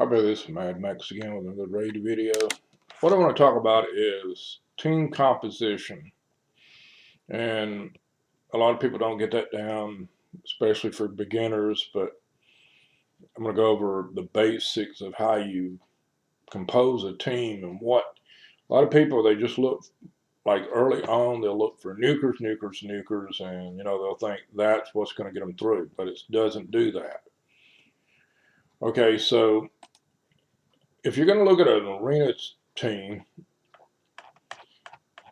I'll be this Madmaxed again with another raid video. What I want to talk about is team composition. And a lot of people don't get that down, especially for beginners, but I'm going to go over the basics of how you compose a team and what a lot of people, they just look like early on, they'll look for nukers, and they'll think that's what's going to get them through, but it doesn't do that. Okay, so if you're going to look at an arena team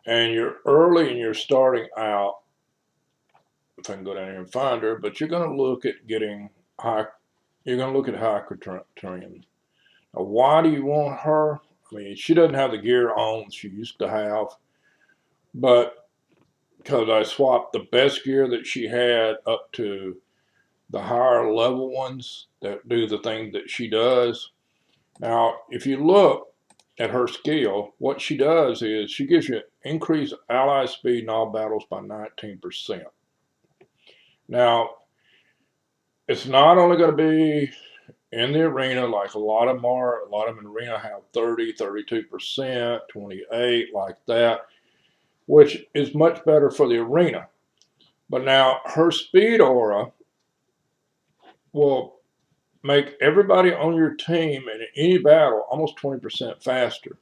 and you're early and you're starting out, if I can go down here and find her, but you're going to look at getting high, you're going to look at high Criterion. Now, why do you want her? I mean, she doesn't have the gear on she used to have, but because I swapped the best gear that she had up to the higher level ones that do the thing that she does. Now, if you look at her skill, what she does is she gives you increased ally speed in all battles by 19%. Now, it's not only going to be in the arena like a lot of them are. A lot of them in the arena have 30, 32%, 28, like that, which is much better for the arena. But now her speed aura will make everybody on your team in any battle almost 20% faster.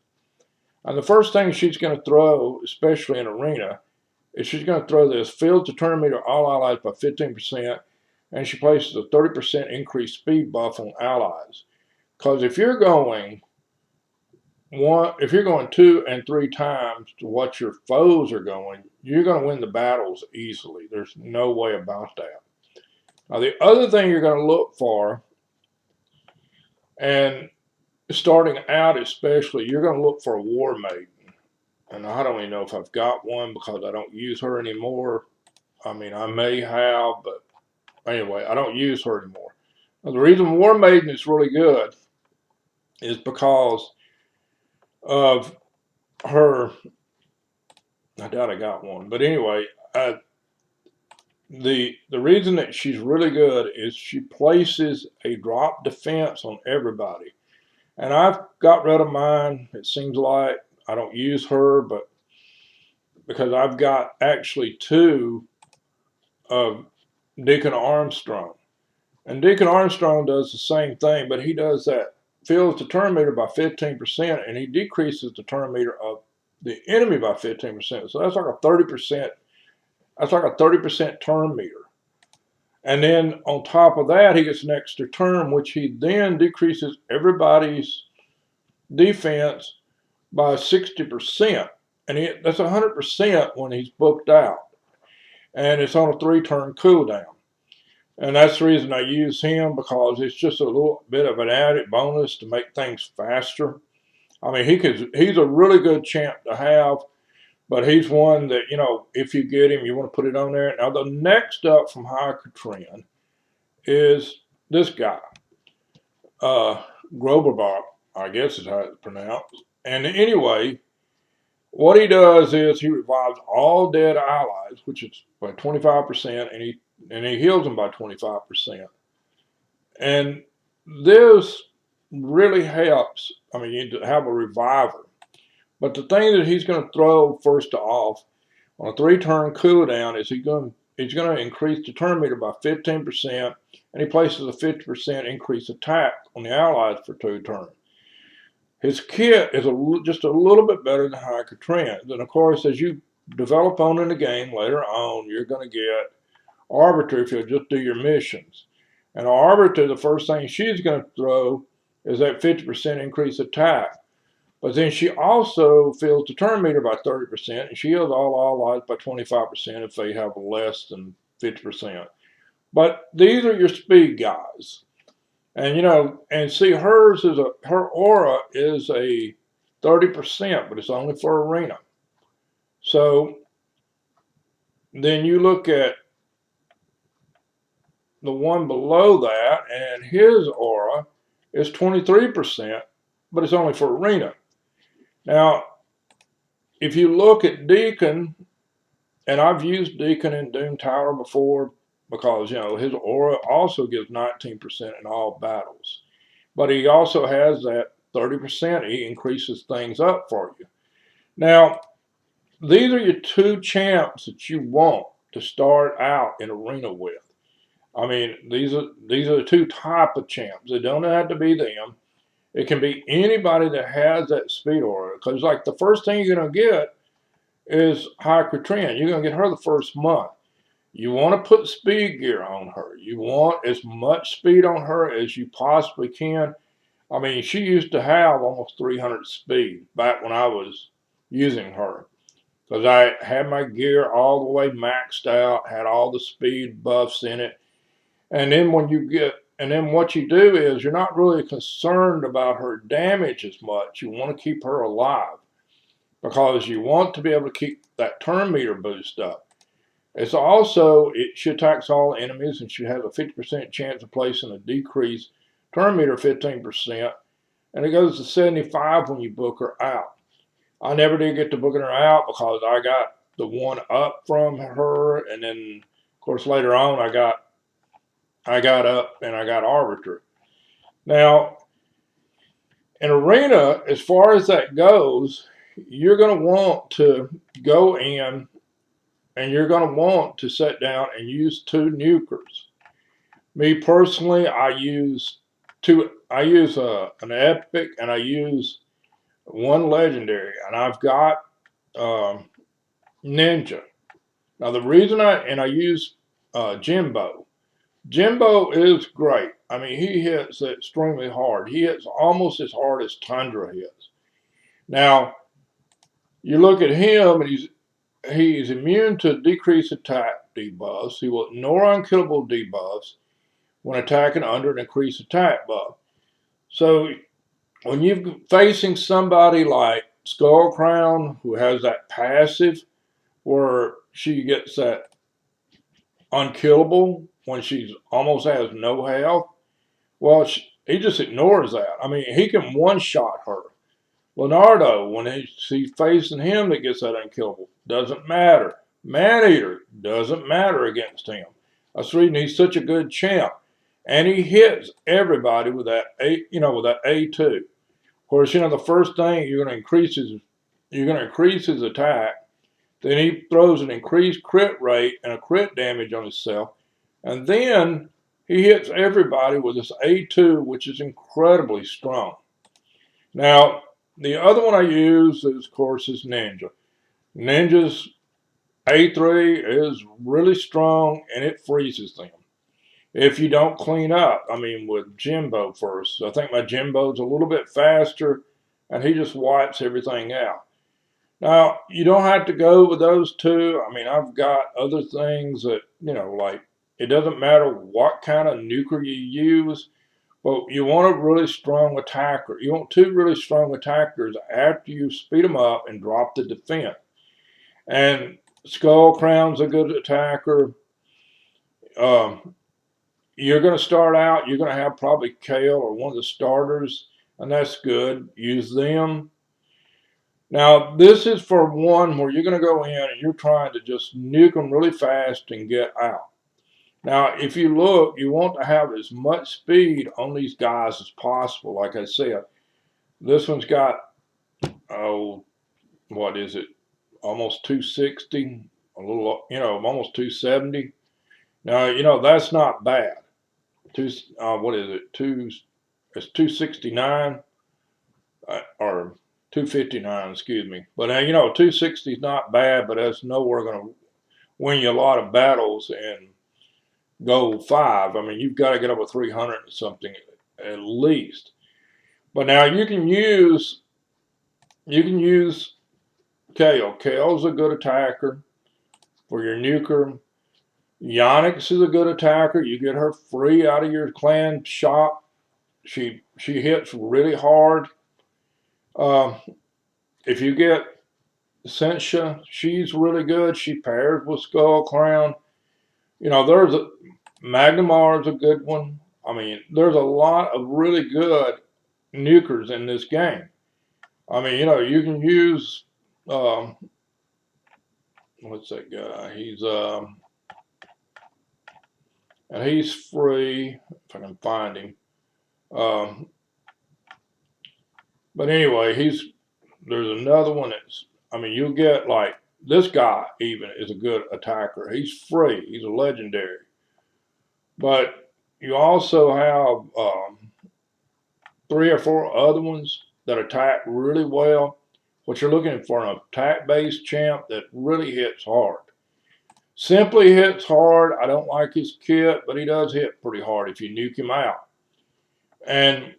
And the first thing she's going to throw, especially in arena, is she's going to throw this field to turn meter all allies by 15%, and she places a 30% increased speed buff on allies. Because if you're going 2 and 3 times to what your foes are going, you're going to win the battles easily. There's no way about that. Now, the other thing you're going to look for, and starting out especially, you're going to look for a war maiden. And I don't even know if I've got one because I don't use her anymore. I mean, I may have, but anyway, I don't use her anymore. Now, the reason War Maiden is really good is because of her. I doubt I got one, but anyway, the reason that she's really good is she places a drop defense on everybody. And I've got rid of mine. It seems like I don't use her, but because I've got actually 2 of Deacon Armstrong. And Deacon Armstrong does the same thing, but he does that, fills the turn meter by 15%, and he decreases the turn meter of the enemy by 15%. So that's like a 30%, that's like a 30% turn meter. And then on top of that, he gets an extra turn, which he then decreases everybody's defense by 60%. And that's 100% when he's booked out. And it's on a 3-turn cooldown. And that's the reason I use him, because it's just a little bit of an added bonus to make things faster. I mean, he's a really good champ to have, but he's one that, if you get him, you want to put it on there. Now, the next up from High Trend is this guy, Globalbot, I guess is how it's pronounced. And anyway, what he does is he revives all dead allies, which is by 25%, and he heals them by 25%. And this really helps. I mean, you have a reviver. But the thing that he's going to throw first off on a 3-turn cooldown is he's going to increase the turn meter by 15%, and he places a 50% increased attack on the allies for 2 turns. His kit is just a little bit better than High Trend. And of course, as you develop on in the game later on, you're going to get Arbiter if you'll just do your missions. And Arbiter, the first thing she's going to throw is that 50% increased attack. But then she also fills the turn meter by 30%, and she heals all allies by 25% if they have less than 50%. But these are your speed guys. And and see, her aura is a 30%, but it's only for arena. So then you look at the one below that, and his aura is 23%, but it's only for arena. Now, if you look at Deacon, and I've used Deacon in Doom Tower before, because his aura also gives 19% in all battles. but he also has that 30%. He increases things up for you. Now, these are your two champs that you want to start out in arena with. I mean, these are the two type of champs. They don't have to be them. It can be anybody that has that speed aura. Because like the first thing you're gonna get is Hypertran. You're gonna get her the first month. You want to put speed gear on her. You want as much speed on her as you possibly can. I mean, she used to have almost 300 speed back when I was using her. Because I had my gear all the way maxed out, had all the speed buffs in it. And then what you do is you're not really concerned about her damage as much. You want to keep her alive because you want to be able to keep that turn meter boost up. It's also, she attacks all enemies and she has a 50% chance of placing a decreased turn meter 15%. And it goes to 75 when you book her out. I never did get to booking her out because I got the one up from her, and then of course later on I got up and I got Arbiter. Now in arena, as far as that goes, you're going to want to go in and you're going to want to sit down and use two nukers. Me personally, I use an epic and I use one legendary, and I've got Ninja. Now the reason I use Jimbo. Jimbo is great. I mean, he hits extremely hard. He hits almost as hard as Tundra hits. Now, you look at him, and he's immune to decreased attack debuffs. He will ignore unkillable debuffs when attacking under an increased attack buff. So when you're facing somebody like Skullcrown, who has that passive, where she gets that unkillable when she's almost has no health, well, he just ignores that. I mean, he can one-shot her. Leonardo, when he's facing him that gets that unkillable, doesn't matter. Maneater doesn't matter against him. That's the reason he's such a good champ. And he hits everybody with that A2. Of course, the first thing you're going to increase his attack. Then he throws an increased crit rate and a crit damage on himself. And then he hits everybody with this A2, which is incredibly strong. Now, the other one I use, of course, is Ninja. Ninja's A3 is really strong, and it freezes them if you don't clean up. I mean, with Jimbo first. I think my Jimbo's a little bit faster, and he just wipes everything out. Now, you don't have to go with those two. I mean, I've got other things that, like, it doesn't matter what kind of nuker you use, but you want a really strong attacker. You want two really strong attackers after you speed them up and drop the defense. And Skullcrown's a good attacker. You're going to start out, you're going to have probably Kale or one of the starters, and that's good. Use them. Now, this is for one where you're going to go in and you're trying to just nuke them really fast and get out. Now, if you look, you want to have as much speed on these guys as possible. Like I said, this one's got, what is it? Almost 260, almost 270. Now, that's not bad. What is it? It's 269 or 259, excuse me. But 260 is not bad, but that's nowhere going to win you a lot of battles in Gold 5. I mean, you've got to get over 300 or something at least. But now you can use Kale. Kale's a good attacker for your nuker. Yonix is a good attacker. You get her free out of your clan shop. She hits really hard. If you get Sentia, she's really good. She pairs with Skullcrown. There's Magnemar is a good one. I mean, there's a lot of really good nukers in this game. I mean, you can use what's that guy? And he's free if I can find him. But anyway, there's another one that's, I mean, you'll get like, this guy even is a good attacker. He's free. He's a legendary. But you also have 3 or 4 other ones that attack really well. What you're looking for an attack-based champ that really hits hard. Simply hits hard. I don't like his kit, but he does hit pretty hard if you nuke him out. And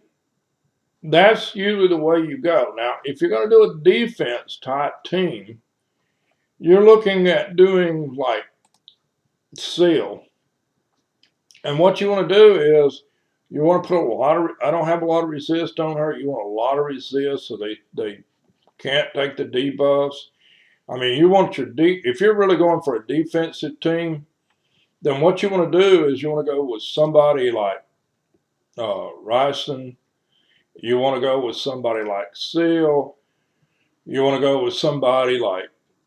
that's usually the way you go. Now, if you're going to do a defense type team, you're looking at doing like Seal. And what you want to do is you want to put a lot of, I don't have a lot of resist on her. You want a lot of resist so they can't take the debuffs. I mean, you want your if you're really going for a defensive team, then what you want to do is you want to go with somebody like Ryson. You want to go with somebody like Seal. You want to go with somebody like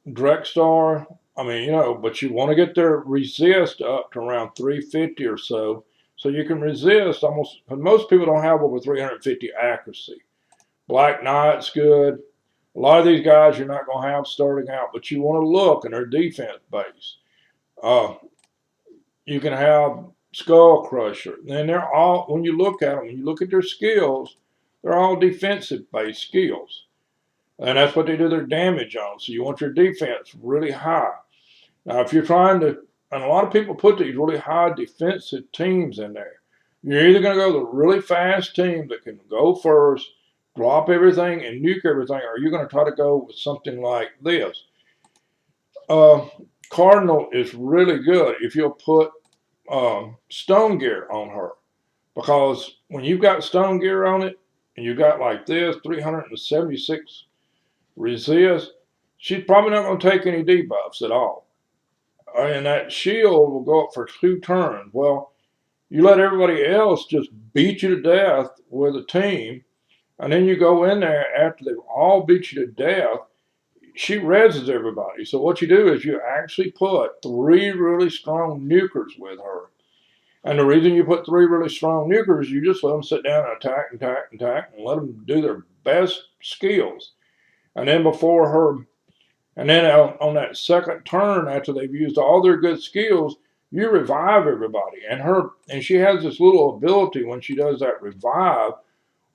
Drexstar. I mean, you know, but you want to get their resist up to around 350 or so you can resist almost, most people don't have over 350 accuracy. Black Knight's good. A lot of these guys you're not going to have starting out, but you want to look and they're defense based. You can have Skull Crusher. And they're all, when you look at them, when you look at their skills, they're all defensive based skills. And that's what they do their damage on. So you want your defense really high. Now, if you're trying to, and a lot of people put these really high defensive teams in there, you're either going to go the really fast team that can go first, drop everything, and nuke everything, or you're going to try to go with something like this. Cardinal is really good if you'll put stone gear on her. Because when you've got stone gear on it, and you've got like this, 376 resist, she's probably not going to take any debuffs at all. And that shield will go up for 2 turns. Well, you let everybody else just beat you to death with a team, and then you go in there after they've all beat you to death, she reses everybody. So what you do is you actually put 3 really strong nukers with her. And the reason you put 3 really strong nukers, you just let them sit down and attack, and let them do their best skills. And then before her, and then on that second turn, after they've used all their good skills, you revive everybody. And she has this little ability when she does that revive,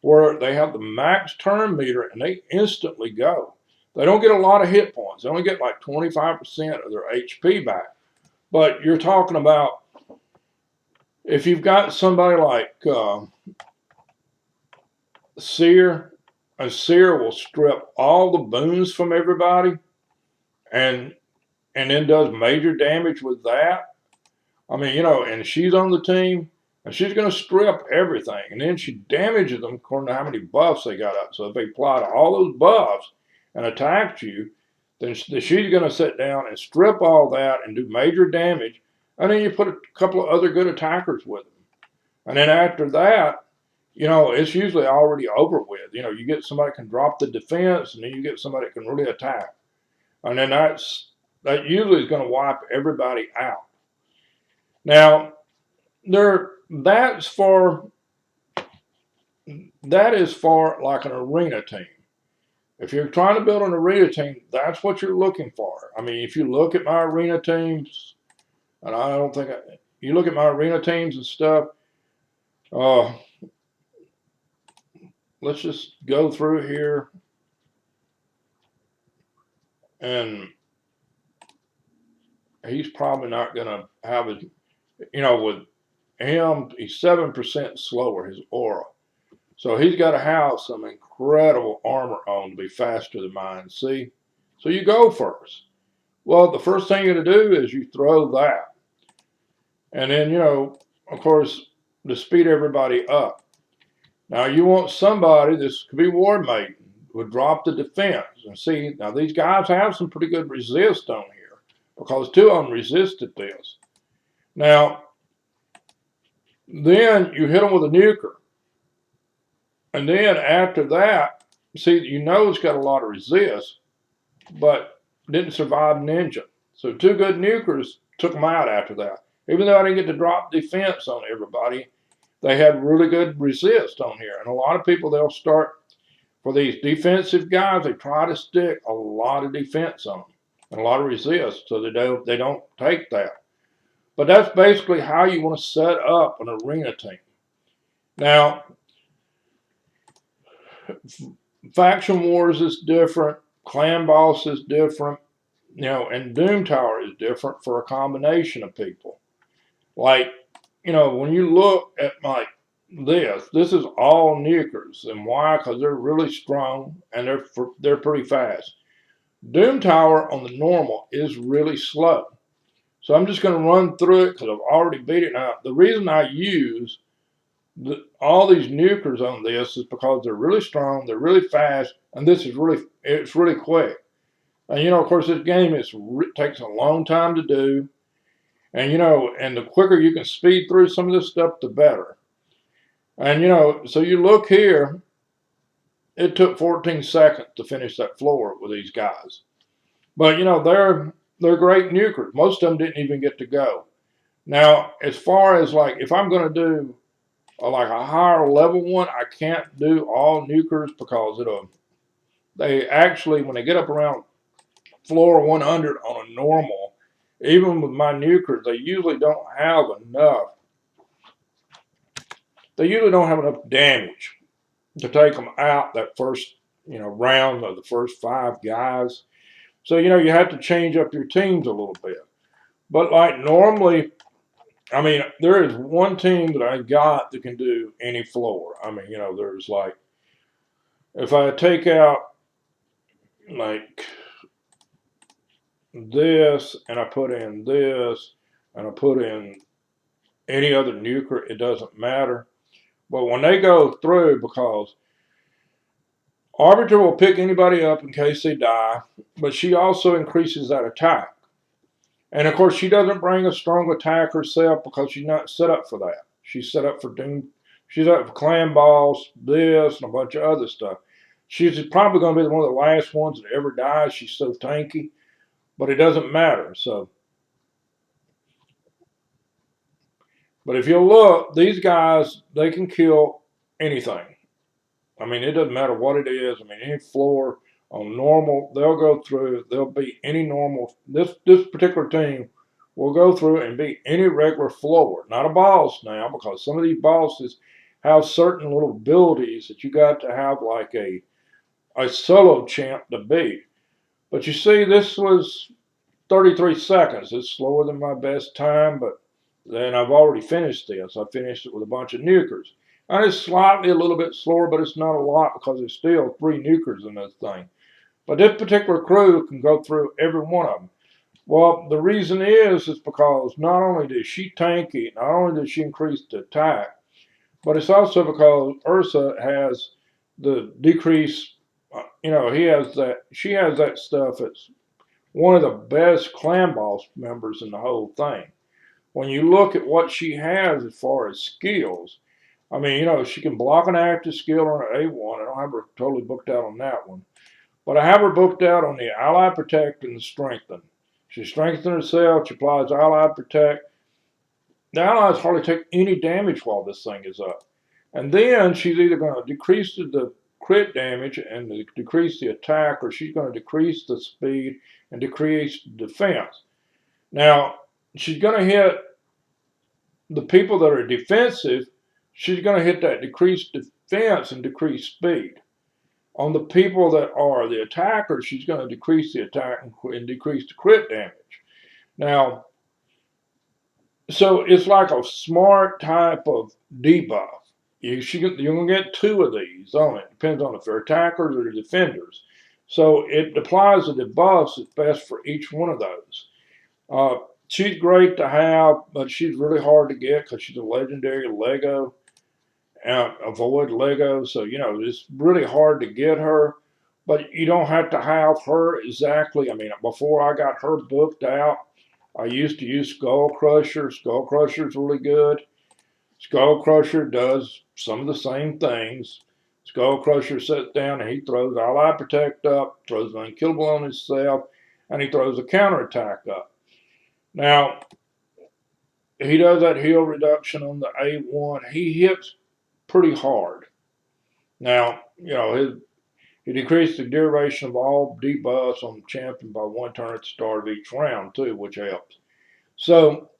where they have the max turn meter and they instantly go. They don't get a lot of hit points. They only get like 25% of their HP back. But you're talking about, if you've got somebody like Seer, and Seer will strip all the boons from everybody and then does major damage with that. I mean, you know, and she's on the team, and she's going to strip everything, and then she damages them according to how many buffs they got up. So if they apply to all those buffs and attacked you, then she's going to sit down and strip all that and do major damage, and then you put a couple of other good attackers with them. And then after that, you know, it's usually already over with. You know, you get somebody that can drop the defense, and then you get somebody that can really attack. And then that usually is going to wipe everybody out. Now, that is for like an arena team. If you're trying to build an arena team, that's what you're looking for. I mean, if you look at my arena teams, and I don't think you look at my arena teams and stuff, let's just go through here. And he's probably not going to have it, you know, with him, he's 7% slower, his aura. So he's got to have some incredible armor on to be faster than mine, see? So you go first. Well, the first thing you're going to do is you throw that. And then, you know, of course, to speed everybody up. Now you want somebody, this could be War Maiden, would drop the defense. And see, now these guys have some pretty good resist on here because 2 of them resisted this. Now, then you hit them with a nuker. And then after that, see, you know it's got a lot of resist, but didn't survive Ninja. So 2 good nukers took them out after that. Even though I didn't get to drop defense on everybody, they had really good resist on here. And a lot of people, they'll start For these defensive guys, they try to stick a lot of defense on them and a lot of resist, so they don't take that. But that's basically how you want to set up an arena team. Now, Faction Wars is different, Clan Boss is different, and Doom Tower is different for a combination of people. Like, when you look at like this is all nukers, and why? Because they're really strong and they're pretty fast. Doom Tower on the normal is really slow. So I'm just going to run through it because I've already beat it. Now, the reason I use all these nukers on this is because they're really strong, they're really fast, and it's really quick. And of course, this game takes a long time to do, and and the quicker you can speed through some of this stuff, the better. And so you look here, it took 14 seconds to finish that floor with these guys. But they're great nukers. Most of them didn't even get to go. Now, as far as like if I'm going to do like a higher level one, I can't do all nukers because they actually, when they get up around floor 100 on a normal, even with my nukers, they usually don't have enough. They usually don't have enough damage to take them out that first round of the first 5 guys. So you have to change up your teams a little bit. But like normally, I mean, there is one team that I got that can do any floor. I mean, there's like, if I take out like this and I put in this and I put in any other nuker, it doesn't matter. But when they go through, because Arbiter will pick anybody up in case they die, but she also increases that attack. And of course, she doesn't bring a strong attack herself because she's not set up for that. She's set up for Doom. She's up for Clan Boss, this, and a bunch of other stuff. She's probably going to be one of the last ones that ever dies. She's so tanky, but it doesn't matter. So, but if you look, these guys, they can kill anything. I mean, it doesn't matter what it is. I mean, any floor on normal, they'll go through. They'll beat any normal. This particular team will go through and beat any regular floor. Not a boss now, because some of these bosses have certain little abilities that you got to have like a solo champ to beat. But you see, this was 33 seconds. It's slower than my best time, but then I've already finished this. I finished it with a bunch of nukers. And it's slightly a little bit slower, but it's not a lot because there's still 3 nukers in this thing. But this particular crew can go through every one of them. Well, the reason is because not only does she tanky, not only does she increase the attack, but it's also because Ursa has the decrease. She has that stuff. It's one of the best clan boss members in the whole thing. When you look at what she has as far as skills, I mean, she can block an active skill on her A1. I don't have her totally booked out on that one. But I have her booked out on the Ally Protect and the Strengthen. She strengthens herself, she applies Ally Protect. The allies hardly take any damage while this thing is up. And then she's either going to decrease the crit damage and decrease the attack, or she's going to decrease the speed and decrease defense. Now, she's going to hit the people that are defensive. She's going to hit that decreased defense and decreased speed. On the people that are the attackers, she's going to decrease the attack and decrease the crit damage. Now, so it's like a smart type of debuff. You're going to get 2 of these on it. Depends on if they're attackers or defenders. So it applies the debuffs that's best for each one of those. She's great to have, but she's really hard to get because she's a legendary Lego. Avoid Lego, so it's really hard to get her, but you don't have to have her exactly. I mean, before I got her booked out, I used to use Skull Crusher. Skull Crusher's really good. Skull Crusher does some of the same things. Skull Crusher sits down and he throws Ally Protect up, throws an Unkillable on himself, and he throws a counterattack up. Now, he does that heal reduction on the A1. He hits pretty hard. Now, He decreased the duration of all debuffs on the champion by 1 turn at the start of each round, too, which helps. So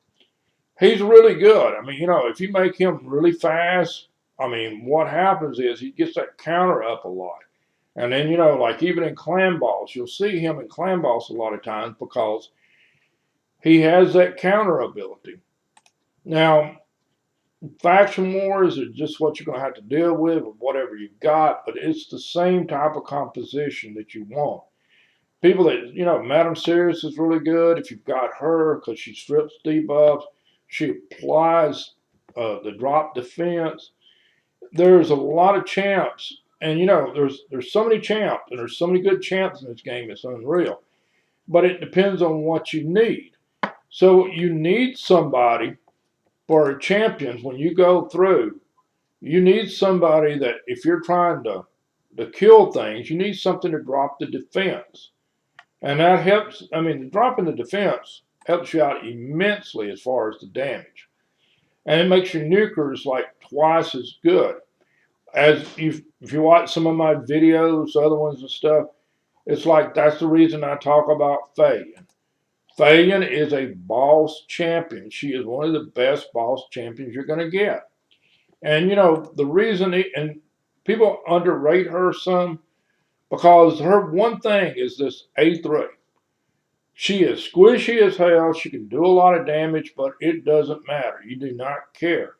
he's really good. I mean, if you make him really fast, I mean, what happens is he gets that counter up a lot. And then, like even in clan boss, you'll see him in clan boss a lot of times because he has that counter ability. Now, faction wars are just what you're going to have to deal with whatever you've got, but it's the same type of composition that you want. People that, Madam Sirius is really good if you've got her because she strips debuffs. She applies the drop defense. There's a lot of champs, and there's so many champs, and there's so many good champs in this game. It's unreal. But it depends on what you need. So you need somebody for champions when you go through. You need somebody that if you're trying to kill things, you need something to drop the defense. And that helps. I mean, dropping the defense helps you out immensely as far as the damage. And it makes your nukers like twice as good. If you watch some of my videos, other ones and stuff, it's like that's the reason I talk about Fayen. Fayen is a boss champion. She is one of the best boss champions you're going to get. And the reason, and people underrate her some, because her one thing is this A3. She is squishy as hell. She can do a lot of damage, but it doesn't matter. You do not care.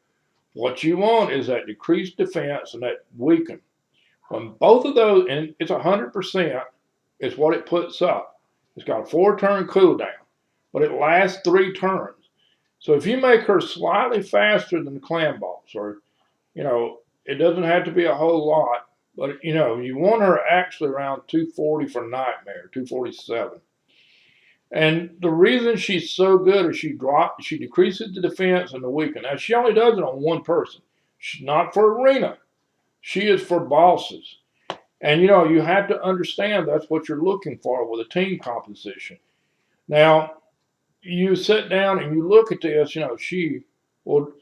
What you want is that decreased defense and that weaken. When both of those, and it's 100%, is what it puts up. It's got a 4-turn cooldown, but it lasts 3 turns. So if you make her slightly faster than the clan boss, or, it doesn't have to be a whole lot, but, you want her actually around 240 for Nightmare, 247. And the reason she's so good is she decreases the defense and the weaken. Now, she only does it on one person. She's not for arena. She is for bosses. And, you have to understand that's what you're looking for with a team composition. Now, you sit down and you look at this,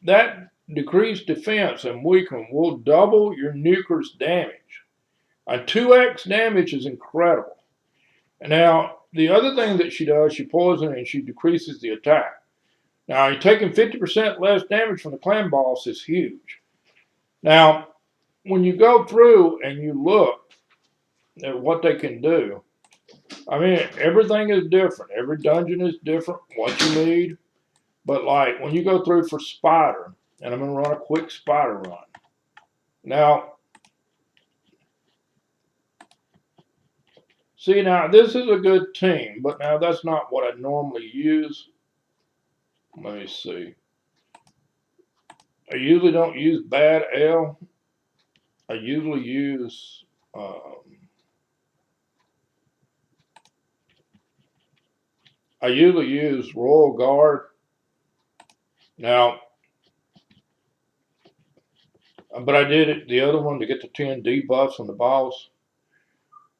that decreased defense and weaken will double your nuker's damage. A 2x damage is incredible. Now, the other thing that she does, she poisons and she decreases the attack. Now, you're taking 50% less damage from the clan boss is huge. Now, when you go through and you look at what they can do, I mean, everything is different. Every dungeon is different, what you need. But like when you go through for Spider, and I'm going to run a quick Spider run. Now, see, now this is a good team, but now that's not what I normally use. Let me see. I usually don't use Bad L. I usually use Royal Guard. Now, but I did it the other one to get the 10 debuffs on the boss.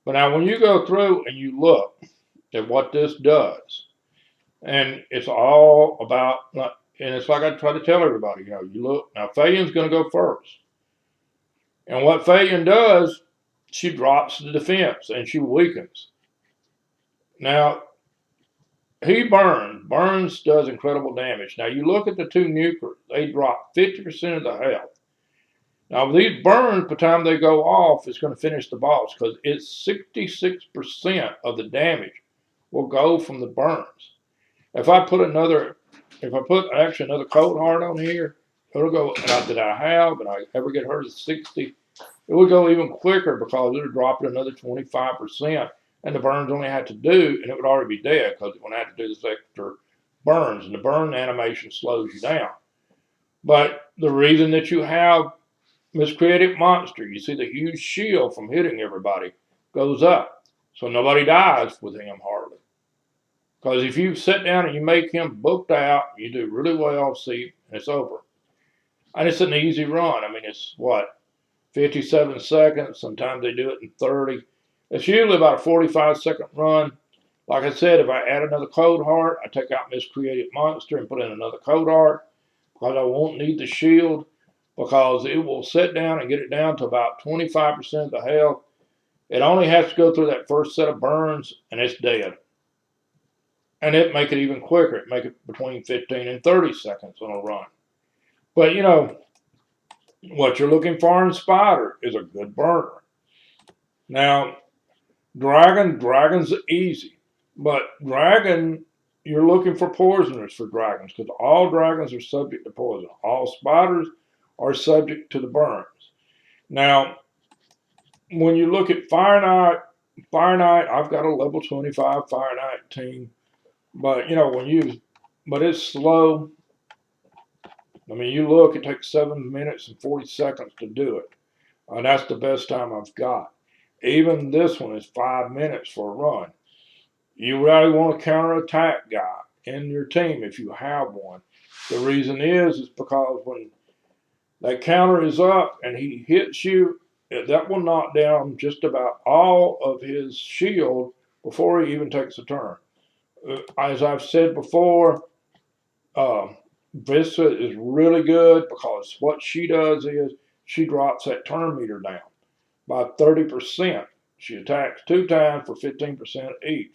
But now when you go through and you look at what this does, and it's all about, and it's like I try to tell everybody, you look, now Fayen's going to go first. And what Fayen does, she drops the defense and she weakens. Now, he burns. Burns does incredible damage. Now, you look at the 2 nukers, they drop 50% of the health. Now, these burns, by the time they go off, it's going to finish the boss because it's 66% of the damage will go from the burns. If I put actually another cold heart on here, it'll go, that I have, and I ever get her to 60, it would go even quicker because it would drop it another 25%, and the burns only had to do, and it would already be dead because it wouldn't have to do this extra burns, and the burn animation slows you down. But the reason that you have Miscreated Monster, you see the huge shield from hitting everybody goes up, so nobody dies with him hardly. Because if you sit down and you make him booked out, you do really well, see, and it's over. And it's an easy run. I mean, it's what, 57 seconds. Sometimes they do it in 30. It's usually about a 45-second run. Like I said, if I add another code heart, I take out Miscreated Monster and put in another code heart because I won't need the shield because it will sit down and get it down to about 25% of the health. It only has to go through that first set of burns and it's dead. And it make it even quicker. It make it between 15 and 30 seconds on a run. But what you're looking for in spider is a good burner. Now, dragon's easy. But dragon, you're looking for poisoners for dragons because all dragons are subject to poison. All spiders are subject to the burns. Now, when you look at Fire Knight, I've got a level 25 Fire Knight team. But but it's slow. I mean, you look, it takes 7 minutes and 40 seconds to do it. And that's the best time I've got. Even this one is 5 minutes for a run. You really want a counterattack guy in your team if you have one. The reason is because when that counter is up and he hits you, that will knock down just about all of his shield before he even takes a turn. As I've said before, Vista is really good because what she does is she drops that turn meter down by 30%. She attacks 2 times for 15% each.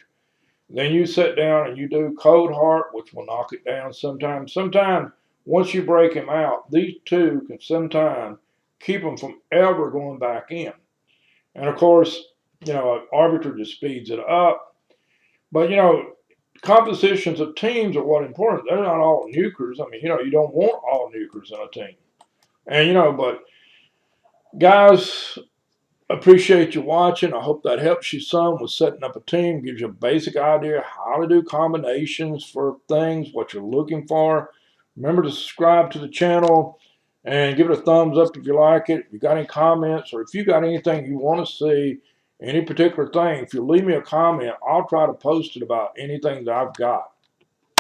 Then you sit down and you do Cold Heart, which will knock it down sometimes. Sometimes, once you break him out, these two can sometimes keep them from ever going back in. And of course, Arbiter just speeds it up. But, compositions of teams are what important. They're not all nukers. I mean, you don't want all nukers in a team. And, but guys, appreciate you watching. I hope that helps you some with setting up a team, gives you a basic idea how to do combinations for things, what you're looking for. Remember to subscribe to the channel and give it a thumbs up if you like it. If you got any comments or if you got anything you want to see, any particular thing, if you leave me a comment, I'll try to post it about anything that I've got.